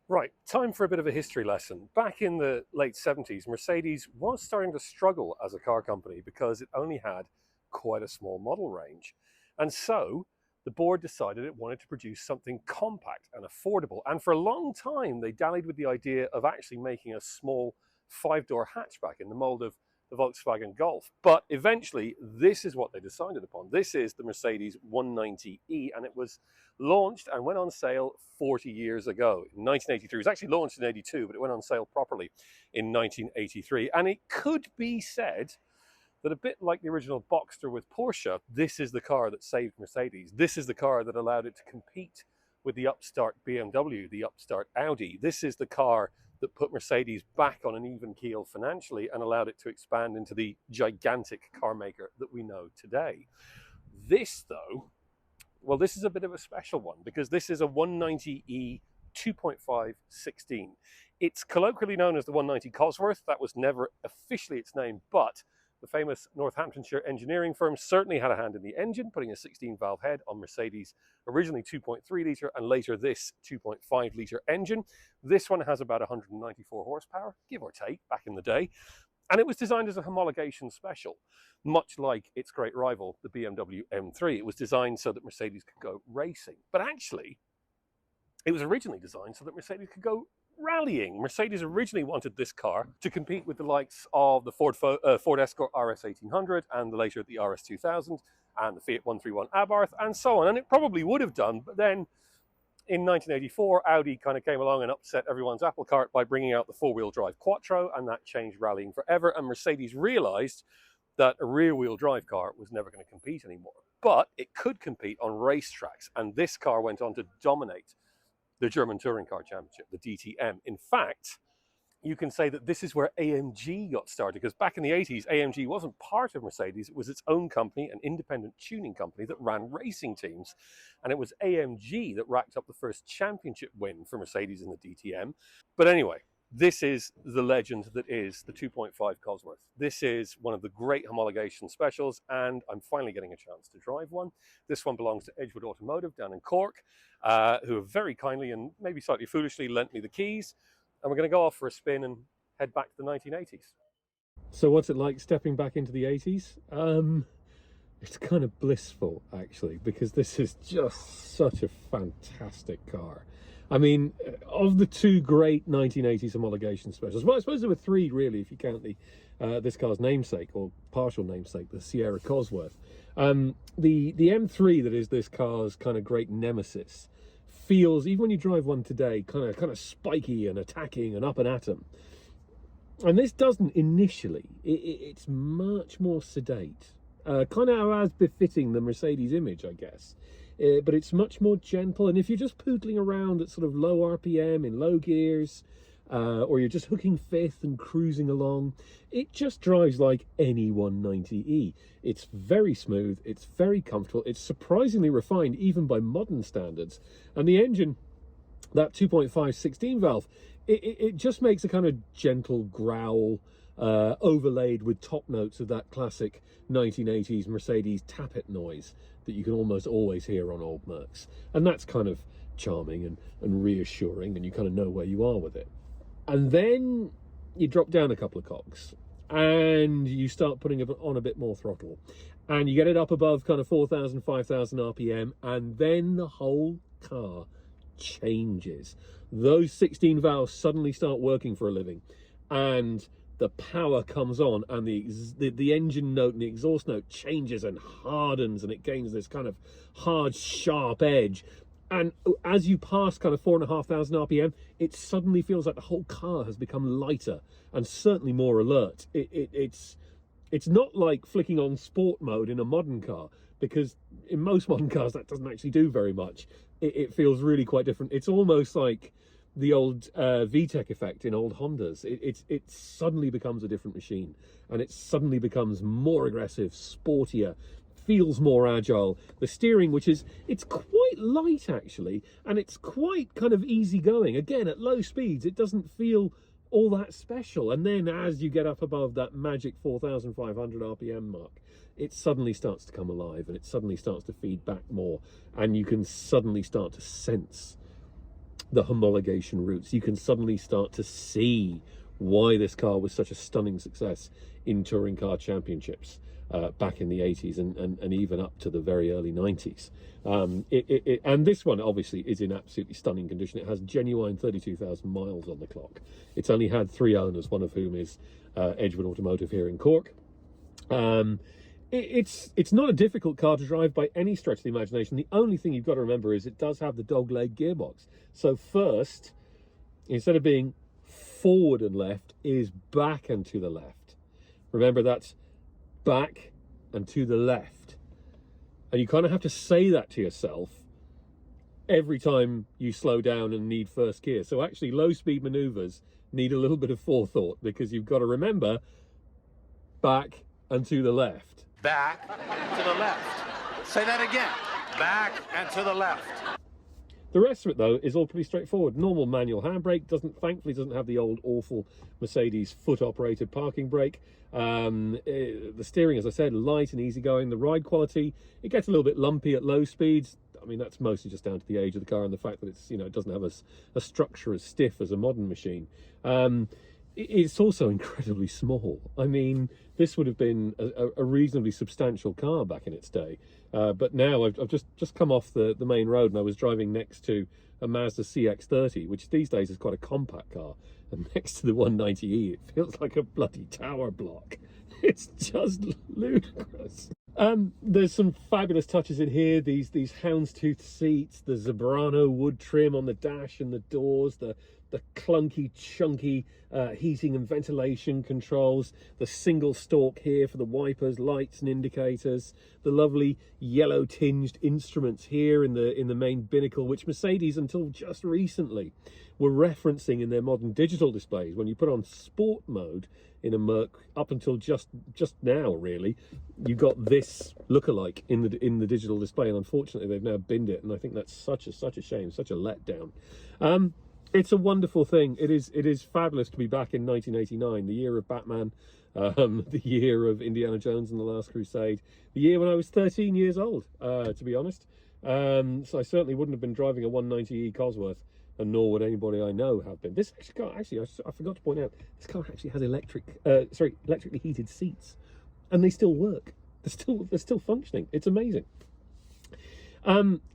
Right, time for a bit of a history lesson. Back in the late 70s, Mercedes was starting to struggle as a car company because it only had quite a small model range. And so the board decided it wanted to produce something compact and affordable. And for a long time, they dallied with the idea of actually making a small five-door hatchback in the mold of the Volkswagen Golf. But eventually, this is what they decided upon. This is the Mercedes 190E, and it was launched and went on sale 40 years ago in 1983. It was actually launched in 82, but it went on sale properly in 1983. And it could be said that a bit like the original Boxster with Porsche, this is the car that saved Mercedes. This is the car that allowed it to compete with the upstart BMW, the upstart Audi. This is the car that put Mercedes back on an even keel financially and allowed it to expand into the gigantic car maker that we know today. This, though, well, this is a bit of a special one because this is a 190E 2.5 16. It's colloquially known as the 190 Cosworth. That was never officially its name, but the famous Northamptonshire engineering firm certainly had a hand in the engine, putting a 16-valve head on Mercedes' originally 2.3 litre and later this 2.5 litre engine. This one has about 194 horsepower, give or take, back in the day. And it was designed as a homologation special, much like its great rival, the BMW M3. It was designed so that Mercedes could go racing. But actually, it was originally designed so that Mercedes could go rallying. Mercedes originally wanted this car to compete with the likes of the Ford Escort RS 1800 and the later the RS 2000 and the Fiat 131 Abarth and so on. And it probably would have done, but then in 1984, Audi kind of came along and upset everyone's apple cart by bringing out the four-wheel drive Quattro, and that changed rallying forever. And Mercedes realized that a rear-wheel drive car was never going to compete anymore. But it could compete on racetracks, and this car went on to dominate the German Touring Car Championship, the DTM. In fact, you can say that this is where AMG got started, because back in the 80s, AMG wasn't part of Mercedes. It was its own company, an independent tuning company that ran racing teams. And it was AMG that racked up the first championship win for Mercedes in the DTM. But anyway, this is the legend that is the 2.5 Cosworth. This is one of the great homologation specials, and I'm finally getting a chance to drive one. This one belongs to Edgewood Automotive down in Cork, who have very kindly and maybe slightly foolishly lent me the keys. And we're going to go off for a spin and head back to the 1980s. So what's it like stepping back into the 80s? It's kind of blissful, actually, because this is just such a fantastic car. I mean, of the two great 1980s homologation specials, well, I suppose there were three, really, if you count the this car's namesake, or partial namesake, the Sierra Cosworth. The M3, that is this car's kind of great nemesis, feels, even when you drive one today, kind of spiky and attacking and up and at 'em. And this doesn't initially. It's much more sedate, kind of as befitting the Mercedes image, I guess. But it's much more gentle. And if you're just pootling around at sort of low RPM in low gears, or you're just hooking fifth and cruising along, it just drives like any 190E. It's very smooth, it's very comfortable, it's surprisingly refined even by modern standards. And the engine, that 2.5 16 valve, it just makes a kind of gentle growl, overlaid with top notes of that classic 1980s Mercedes tappet noise that you can almost always hear on old Mercs. And that's kind of charming and reassuring, and you kind of know where you are with it. And then you drop down a couple of cogs and you start putting on a bit more throttle, and you get it up above kind of 4,000, 5,000 RPM, and then the whole car changes. Those 16 valves suddenly start working for a living, and the power comes on, and the engine note and the exhaust note changes and hardens, and it gains this kind of hard, sharp edge. And as you pass kind of 4,500 RPM, it suddenly feels like the whole car has become lighter and certainly more alert. It's not like flicking on sport mode in a modern car, because in most modern cars that doesn't actually do very much. It feels really quite different. It's almost like the old VTEC effect in old Hondas. It suddenly becomes a different machine, and it suddenly becomes more aggressive, sportier, feels more agile. The steering, it's quite light actually, and it's quite kind of easygoing. Again, at low speeds, it doesn't feel all that special. And then as you get up above that magic 4,500 RPM mark, it suddenly starts to come alive, and it suddenly starts to feed back more, and you can suddenly start to sense the homologation routes, you can suddenly start to see why this car was such a stunning success in touring car championships back in the 80s and even up to the very early 90s. And this one obviously is in absolutely stunning condition. It has genuine 32,000 miles on the clock. It's only had 3 owners, one of whom is Edgewood Automotive here in Cork. It's not a difficult car to drive by any stretch of the imagination. The only thing you've got to remember is it does have the dogleg gearbox. So first, instead of being forward and left, is back and to the left. Remember, that's back and to the left. And you kind of have to say that to yourself every time you slow down and need first gear. So actually, low speed maneuvers need a little bit of forethought, because you've got to remember back and to the left. Back to the left. Say that again. Back and to the left. The rest of it, though, is all pretty straightforward. Normal manual handbrake, thankfully doesn't have the old awful Mercedes foot-operated parking brake. The steering, as I said, light and easygoing. The ride quality, it gets a little bit lumpy at low speeds. I mean, that's mostly just down to the age of the car and the fact that it's, it doesn't have a structure as stiff as a modern machine. It's also incredibly small. I mean, this would have been a reasonably substantial car back in its day. But now I've just come off the main road, and I was driving next to a Mazda CX-30, which these days is quite a compact car. And next to the 190E, it feels like a bloody tower block. It's just ludicrous. There's some fabulous touches in here. These houndstooth seats, the Zebrano wood trim on the dash and the doors, the clunky, chunky heating and ventilation controls, the single stalk here for the wipers, lights and indicators, the lovely yellow tinged instruments here in the main binnacle, which Mercedes until just recently were referencing in their modern digital displays. When you put on sport mode in a Merc, up until just now really, you got this lookalike in the digital display, and unfortunately they've now binned it, and I think that's such a shame, such a letdown. It's a wonderful thing. It is fabulous to be back in 1989, the year of Batman, the year of Indiana Jones and the Last Crusade, the year when I was 13 years old, to be honest. So I certainly wouldn't have been driving a 190E Cosworth, and nor would anybody I know have been. This car, actually, I forgot to point out, this car actually has electrically heated seats, and they still work. They're still functioning. It's amazing.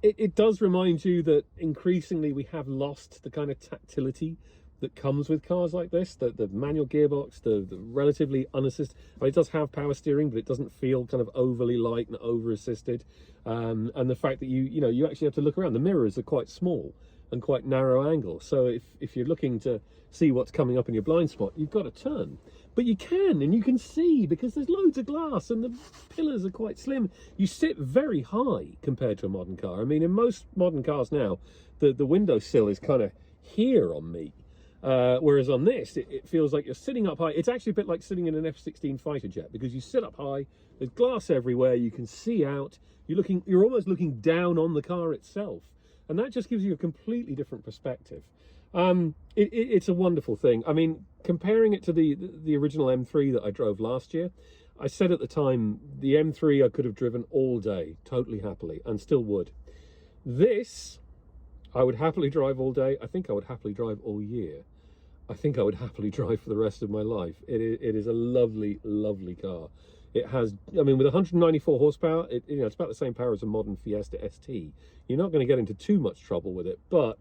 It does remind you that increasingly we have lost the kind of tactility that comes with cars like this, the manual gearbox, the relatively unassisted. I mean, it does have power steering, but it doesn't feel kind of overly light and over assisted. And the fact that you actually have to look around. The mirrors are quite small and quite narrow angle, so if you're looking to see what's coming up in your blind spot, you've got to turn. But you can, and you can see, because there's loads of glass and the pillars are quite slim. You sit very high compared to a modern car. I mean, in most modern cars now, the windowsill is kind of here on me. Whereas on this, it feels like you're sitting up high. It's actually a bit like sitting in an F-16 fighter jet, because you sit up high, there's glass everywhere, you can see out, you're almost looking down on the car itself. And that just gives you a completely different perspective. It's a wonderful thing. I mean, comparing it to the original M3 that I drove last year, I said at the time, the M3 I could have driven all day, totally happily, and still would. This, I would happily drive all day. I think I would happily drive all year. I think I would happily drive for the rest of my life. It is a lovely, lovely car. It has, I mean, with 194 horsepower, it's about the same power as a modern Fiesta ST. You're not going to get into too much trouble with it, but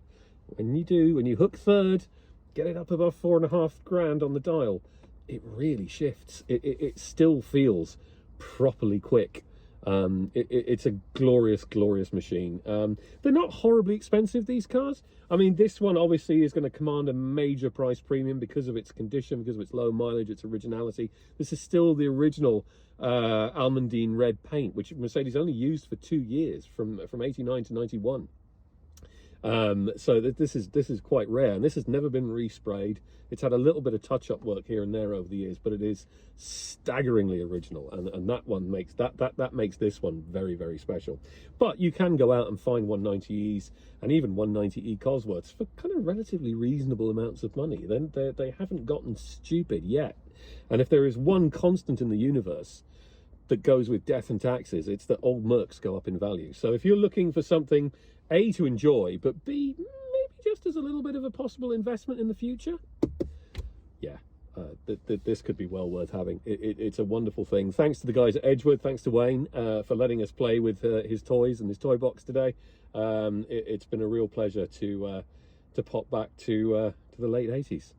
when you hook third, get it up above 4.5 grand on the dial, it really shifts. It still feels properly quick. It's a glorious, glorious machine. They're not horribly expensive, these cars. I mean, this one obviously is going to command a major price premium because of its condition, because of its low mileage, its originality. This is still the original almondine red paint, which Mercedes only used for 2 years, from 89 to 91. So this is quite rare, and this has never been resprayed. It's had a little bit of touch-up work here and there over the years, but it is staggeringly original, and that one makes that makes this one very, very special. But you can go out and find 190Es and even 190E Cosworths for kind of relatively reasonable amounts of money. Then they haven't gotten stupid yet. And if there is one constant in the universe that goes with death and taxes, it's that old Mercs go up in value. So if you're looking for something A, to enjoy, but B, maybe just as a little bit of a possible investment in the future, yeah, this could be well worth having. It's a wonderful thing. Thanks to the guys at Edgewood, thanks to Wayne for letting us play with his toys and his toy box today. It's been a real pleasure to pop back to the late 80s.